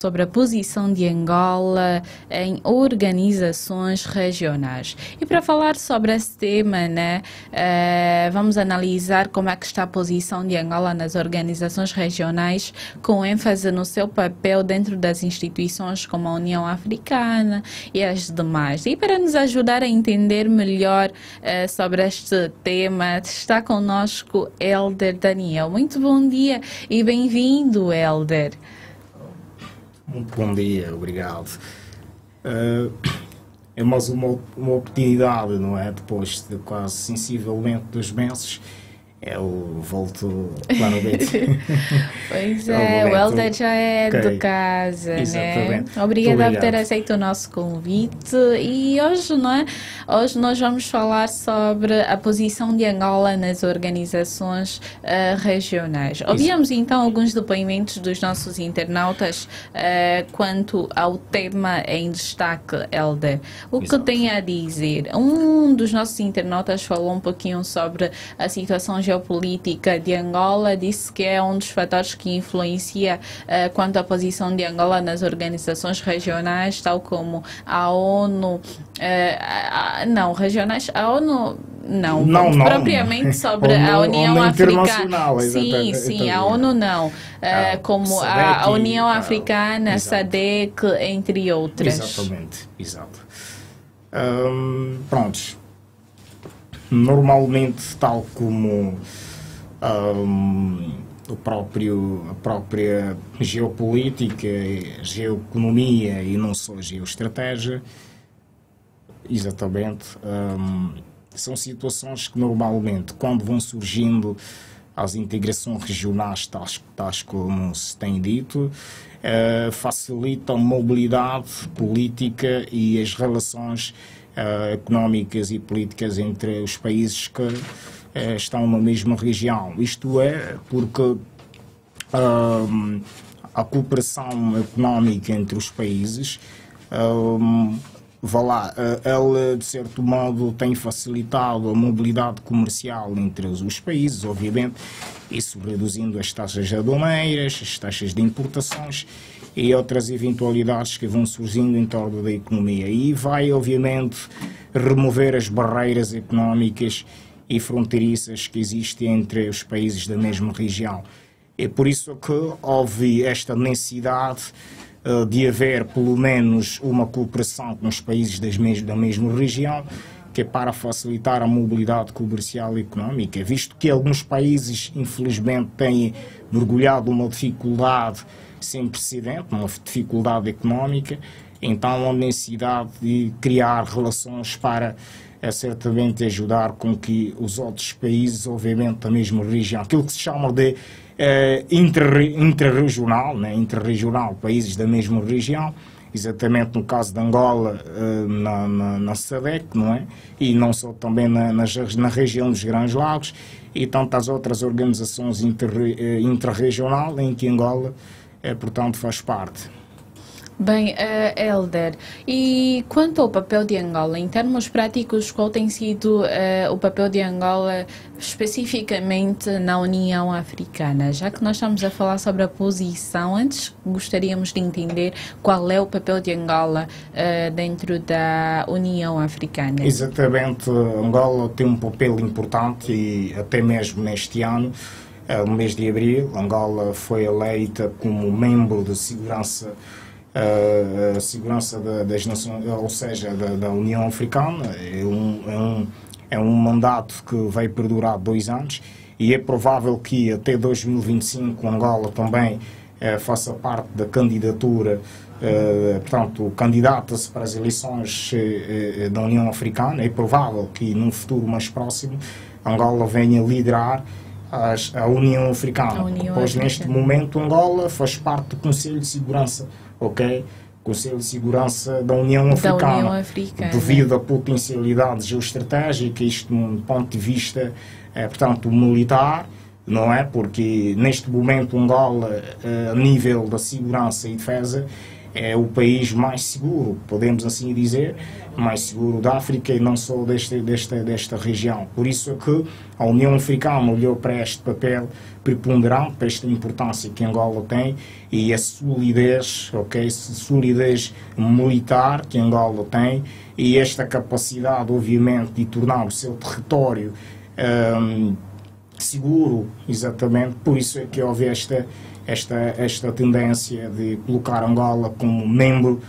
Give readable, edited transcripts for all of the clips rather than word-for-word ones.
sobre a posição de Angola em organizações regionais. E para falar sobre esse tema, vamos analisar como é que está a posição de Angola nas organizações regionais, com ênfase no seu papel dentro das instituições como a União Africana e as demais. E para nos ajudar a entender melhor sobre este tema, está conosco Hélder Daniel. Muito bom dia e bem-vindo, Hélder. Muito bom dia, obrigado. É mais uma oportunidade, não é? Depois de quase sensivelmente 2 meses, eu volto lá no Beto. Pois é, o Hélder já é de casa, exatamente, né? Obrigada por ter aceito o nosso convite. E hoje, hoje nós vamos falar sobre a posição de Angola nas organizações regionais. Ouvimos então alguns depoimentos dos nossos internautas quanto ao tema em destaque, Hélder. O que tem a dizer? Um dos nossos internautas falou um pouquinho sobre a situação geopolítica de Angola, disse que é um dos fatores que influencia quanto à posição de Angola nas organizações regionais, tal como a ONU, não, regionais, a ONU não, propriamente sobre a União Africana. Sim, a ONU não, como a União Africana, a SADC, entre outras. Exatamente, exato. Prontos. Normalmente, tal como a própria geopolítica, geoeconomia e não só geoestratégia, exatamente, são situações que normalmente, quando vão surgindo as integrações regionais, tais como se tem dito, facilitam a mobilidade política e as relações económicas e políticas entre os países que estão na mesma região. Isto é porque a cooperação económica entre os países, ela de certo modo tem facilitado a mobilidade comercial entre os países, obviamente, isso reduzindo as taxas aduaneiras, as taxas de importações e outras eventualidades que vão surgindo em torno da economia. E vai, obviamente, remover as barreiras económicas e fronteiriças que existem entre os países da mesma região. É por isso que houve esta necessidade de haver, pelo menos, uma cooperação com os países da mesma região, que é para facilitar a mobilidade comercial e económica, visto que alguns países, infelizmente, têm mergulhado numa dificuldade sem precedente, uma dificuldade económica, então a necessidade de criar relações para certamente ajudar com que os outros países, obviamente da mesma região, aquilo que se chama de interregional, países da mesma região, exatamente no caso de Angola, na SADC, não é? E não só também na região dos Grandes Lagos e tantas outras organizações interregional em que Angola portanto, faz parte. Bem, Hélder, e quanto ao papel de Angola, em termos práticos, qual tem sido o papel de Angola especificamente na União Africana? Já que nós estamos a falar sobre a posição, antes gostaríamos de entender qual é o papel de Angola dentro da União Africana. Exatamente, Angola tem um papel importante e até mesmo neste ano, no mês de abril, Angola foi eleita como membro de segurança das Nações, ou seja, da União Africana. É um mandato que vai perdurar 2 anos e é provável que até 2025 Angola também faça parte da candidatura, portanto, candidata-se para as eleições da União Africana. É provável que num futuro mais próximo Angola venha liderar a União Africana. Pois neste momento Angola faz parte do Conselho de Segurança, ok? Conselho de Segurança da União Africana, devido à potencialidade geoestratégica, isto num ponto de vista, portanto, militar, não é? Porque neste momento Angola, a nível da segurança e defesa, é o país mais seguro, podemos assim dizer, mais seguro da África e não só desta região. Por isso é que a União Africana olhou para este papel preponderante, para esta importância que Angola tem e a solidez, solidez militar que Angola tem e esta capacidade, obviamente, de tornar o seu território seguro, exatamente. Por isso é que houve esta tendência de colocar Angola como membro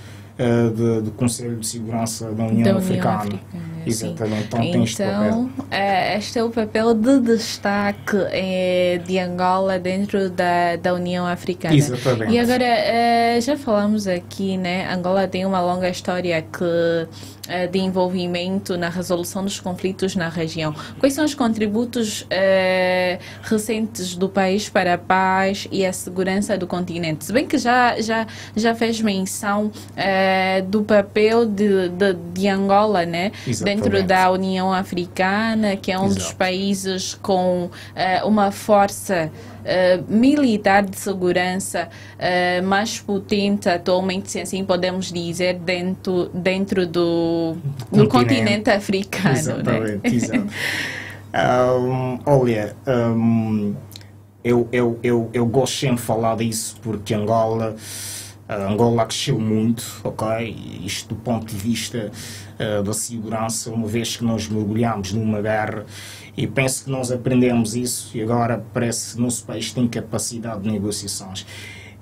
do Conselho de Segurança da União Africana. Exatamente. Então, este é o papel de destaque de Angola dentro da União Africana. Exatamente. E agora, já falamos aqui, né? Angola tem uma longa história de envolvimento na resolução dos conflitos na região. Quais são os contributos recentes do país para a paz e a segurança do continente? Se bem que já fez menção do papel de Angola, né? Dentro da União Africana, que é um dos países com uma força militar de segurança mais potente atualmente, se assim podemos dizer, dentro do continente africano. Exatamente, né? Exato. Olha, eu gosto sempre de falar disso porque Angola cresceu muito, ok? Isto do ponto de vista da segurança, uma vez que nós mergulhamos numa guerra e penso que nós aprendemos isso e agora parece que o nosso país tem capacidade de negociações.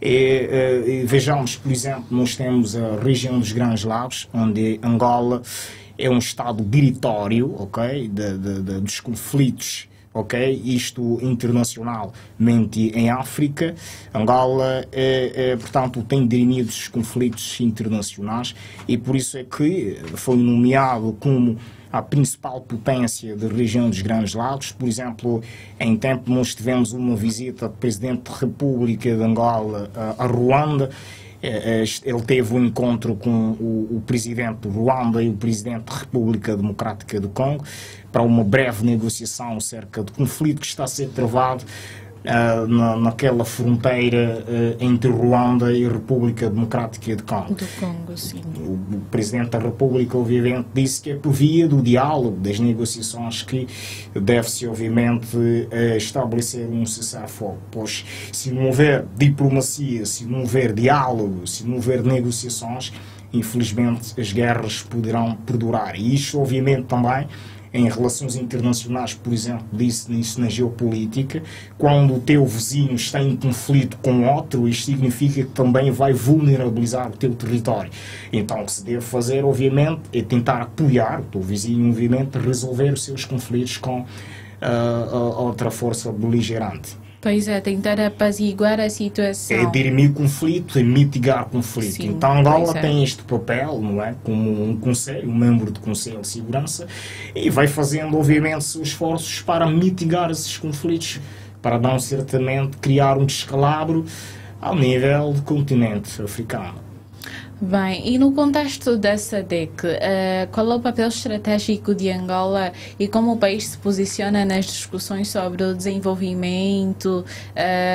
E vejamos, por exemplo, nós temos a região dos Grandes Lagos, onde Angola é um estado biritório, ok? Dos conflitos, ok? Isto internacionalmente em África. Angola, portanto, tem dirimido os conflitos internacionais e por isso é que foi nomeado como a principal potência da região dos Grandes Lagos. Por exemplo, em tempo nós tivemos uma visita do Presidente da República de Angola a Ruanda. Ele teve um encontro com o Presidente do Ruanda e o Presidente da República Democrática do Congo para uma breve negociação acerca do conflito que está a ser travado naquela fronteira entre Ruanda e a República Democrática do Congo. Do Congo, sim. O Presidente da República, obviamente, disse que é por via do diálogo, das negociações, que deve-se, obviamente, estabelecer um cessar-fogo. Pois, se não houver diplomacia, se não houver diálogo, se não houver negociações, infelizmente as guerras poderão perdurar. E isto, obviamente, também em relações internacionais, por exemplo, disse nisso na geopolítica, quando o teu vizinho está em conflito com outro, isto significa que também vai vulnerabilizar o teu território. Então o que se deve fazer, obviamente, é tentar apoiar o teu vizinho, obviamente, a resolver os seus conflitos com a outra força beligerante. Pois é, tentar apaziguar a situação. É dirimir conflito, é mitigar conflito. Sim, então Angola tem este papel, não é? Como um conselho, um membro do Conselho de Segurança, e vai fazendo, obviamente, seus esforços para mitigar esses conflitos, para não certamente criar um descalabro ao nível do continente africano. Bem, e no contexto da SADC, qual é o papel estratégico de Angola e como o país se posiciona nas discussões sobre o desenvolvimento,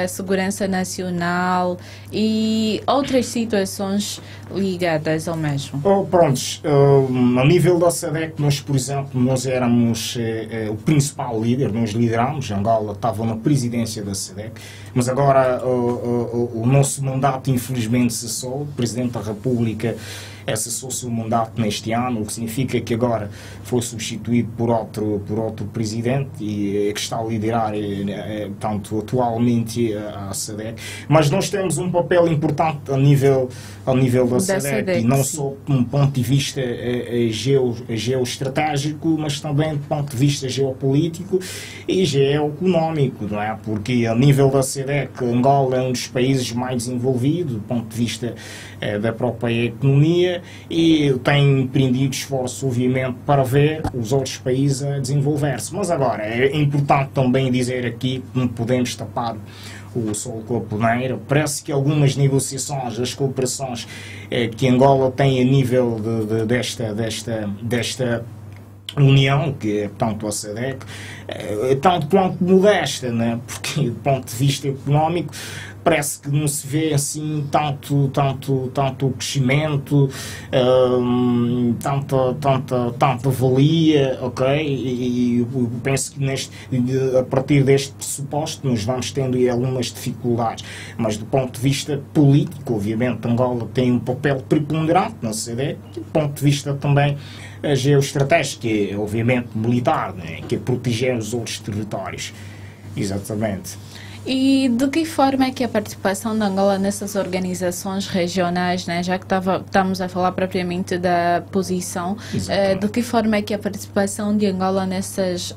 segurança nacional e outras situações ligadas ao mesmo? Prontos, a nível da SADC, nós, por exemplo, nós éramos o principal líder, nós liderámos, Angola estava na presidência da SADC, mas agora o nosso mandato, infelizmente, cessou. O Presidente da República cessou o seu mandato neste ano, o que significa que agora foi substituído por outro presidente e que está a liderar, tanto atualmente, a SADC. Mas nós temos um papel importante a nível da SADC, e não só de um ponto de vista geoestratégico, mas também do ponto de vista geopolítico e geoeconómico, não é? Porque a nível da SADC, Angola é um dos países mais desenvolvidos do ponto de vista da própria economia e tem empreendido esforço, obviamente, para ver os outros países a desenvolver-se. Mas agora, é importante também dizer aqui que não podemos tapar o sol com a peneira. Parece que algumas negociações, as cooperações que Angola tem a nível desta União, que é tanto a SADC, tanto quanto modesta, né? Porque do ponto de vista económico parece que não se vê assim tanto crescimento, tanta valia, ok? E eu penso que a partir deste pressuposto nos vamos tendo aí algumas dificuldades, mas do ponto de vista político, obviamente Angola tem um papel preponderante na CDE, do ponto de vista também geoestratégico, que é obviamente militar, né? Que é proteger os outros territórios. Exatamente. E de que forma é que a participação de Angola nessas organizações regionais, né, já que estamos a falar propriamente da posição, de que forma é que a participação de Angola nessas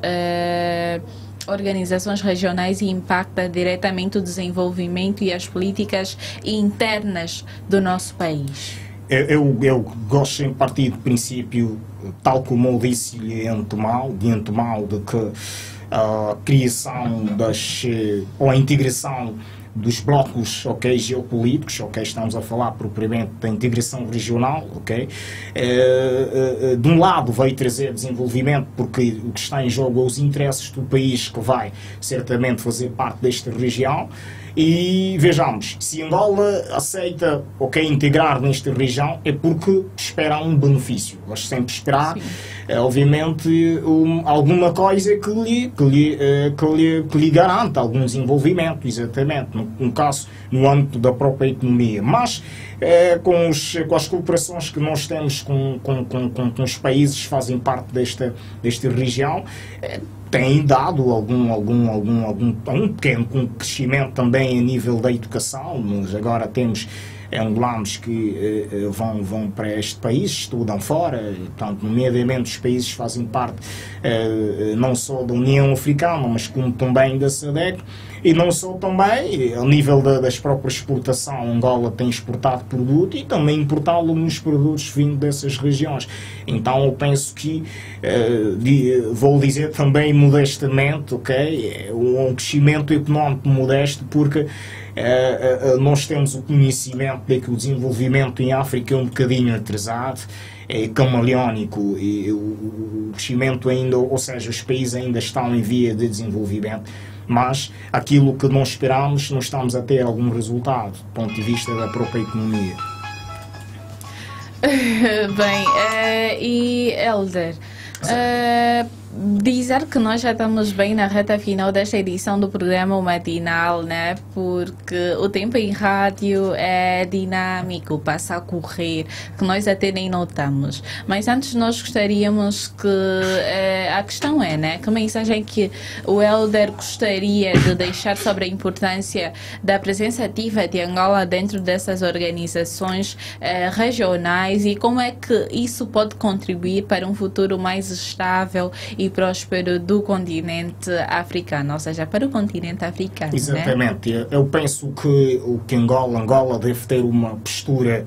organizações regionais impacta diretamente o desenvolvimento e as políticas internas do nosso país? Eu gosto em partir do princípio, tal como eu disse de antemão, de que a criação ou a integração dos blocos, ok, geopolíticos, ok, estamos a falar propriamente da integração regional, ok, de um lado vai trazer desenvolvimento porque o que está em jogo é os interesses do país que vai certamente fazer parte desta região. E vejamos, se Angola aceita, ok, integrar nesta região, é porque espera um benefício. Eles sempre esperar, obviamente, alguma coisa que lhe garanta algum desenvolvimento, exatamente, no caso, no âmbito da própria economia. Mas, com as cooperações que nós temos com os países que fazem parte desta região, tem dado algum pequeno crescimento também a nível da educação. Nós agora temos angolanos que vão para este país, estudam fora, portanto, nomeadamente os países que fazem parte não só da União Africana, mas como também da SADC, e não só também, ao nível das próprias exportação, Angola tem exportado produto e também importado alguns produtos vindo dessas regiões. Então eu penso que, vou dizer também modestamente, ok, um crescimento económico modesto, porque nós temos o conhecimento de que o desenvolvimento em África é um bocadinho atrasado, é camaleónico, e o crescimento ainda, ou seja, os países ainda estão em via de desenvolvimento, mas aquilo que nós esperamos, não estamos a ter algum resultado do ponto de vista da própria economia. Bem, e Hélder, dizer que nós já estamos bem na reta final desta edição do programa matinal, né? Porque o tempo em rádio é dinâmico, passa a correr, que nós até nem notamos. Mas antes nós gostaríamos que... a questão é, né? Que mensagem que o Hélder gostaria de deixar sobre a importância da presença ativa de Angola dentro dessas organizações regionais e como é que isso pode contribuir para um futuro mais estável e próspero do continente africano, ou seja, para o continente africano. Exatamente. Né? Eu penso que Angola deve ter uma postura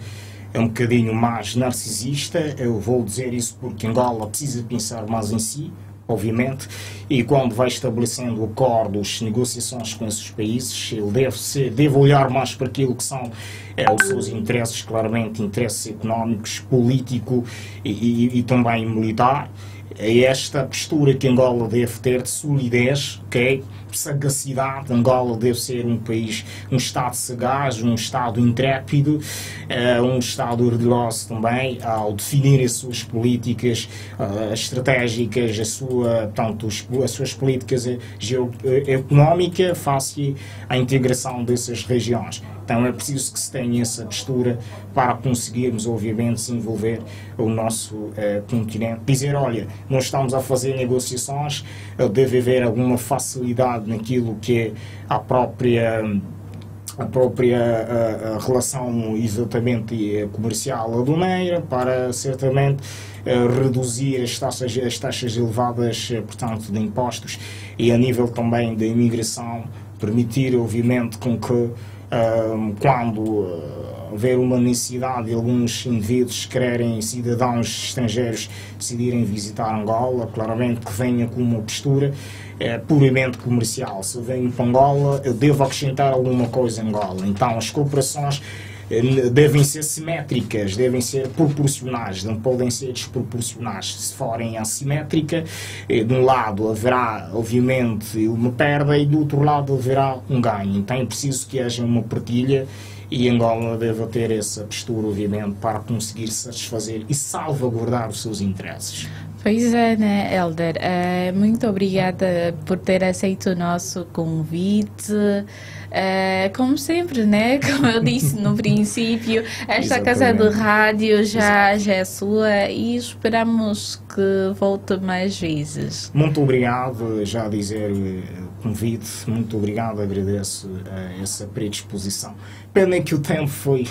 um bocadinho mais narcisista. Eu vou dizer isso porque Angola precisa pensar mais em si, obviamente, e quando vai estabelecendo acordos, negociações com esses países, ele deve olhar mais para aquilo que são os seus interesses, claramente interesses económicos, político e também militar. É esta postura que Angola deve ter de solidez, ok? Sagacidade. Angola deve ser um país, um Estado sagaz, um Estado intrépido, um Estado orgulhoso também, ao definir as suas políticas estratégicas, as suas políticas económicas face à integração dessas regiões. Então é preciso que se tenha essa postura para conseguirmos, obviamente, desenvolver o nosso continente. Dizer, olha, nós estamos a fazer negociações, deve haver alguma facilidade naquilo que é a própria relação exatamente comercial aduaneira, para certamente reduzir as taxas elevadas, portanto, de impostos, e a nível também da imigração, permitir, obviamente, com que quando houver uma necessidade de alguns indivíduos que querem, cidadãos estrangeiros, decidirem visitar Angola, claramente que venha com uma postura puramente comercial. Se eu venho para Angola, eu devo acrescentar alguma coisa em Angola. Então as cooperações devem ser simétricas, devem ser proporcionais, não podem ser desproporcionais. Se forem assimétricas, de um lado haverá, obviamente, uma perda e do outro lado haverá um ganho. Então é preciso que haja uma partilha e Angola deve ter essa postura, obviamente, para conseguir satisfazer e salvaguardar os seus interesses. Pois é, né, Helder? Muito obrigada por ter aceito o nosso convite. Como sempre, né? Como eu disse no princípio, esta casa de rádio já é sua e esperamos que volte mais vezes. Muito obrigado, já a dizer o convite, muito obrigado, agradeço essa predisposição. Pena que o tempo foi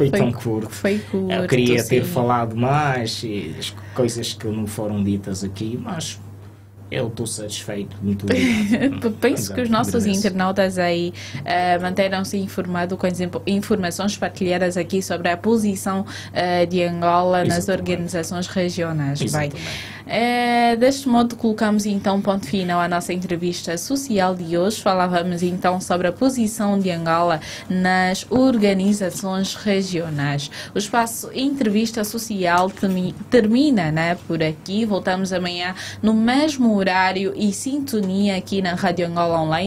tão curto. Foi curto. Eu queria ter falado mais, as coisas que não foram ditas aqui, mas eu estou satisfeito, muito obrigado. Penso que os nossos internautas aí manteram-se informados com as informações partilhadas aqui sobre a posição de Angola nas organizações regionais. Deste modo, colocamos então ponto final à nossa entrevista social de hoje. Falávamos então sobre a posição de Angola nas organizações regionais. O espaço Entrevista Social termina, né, por aqui. Voltamos amanhã no mesmo horário e sintonia aqui na Rádio Angola Online.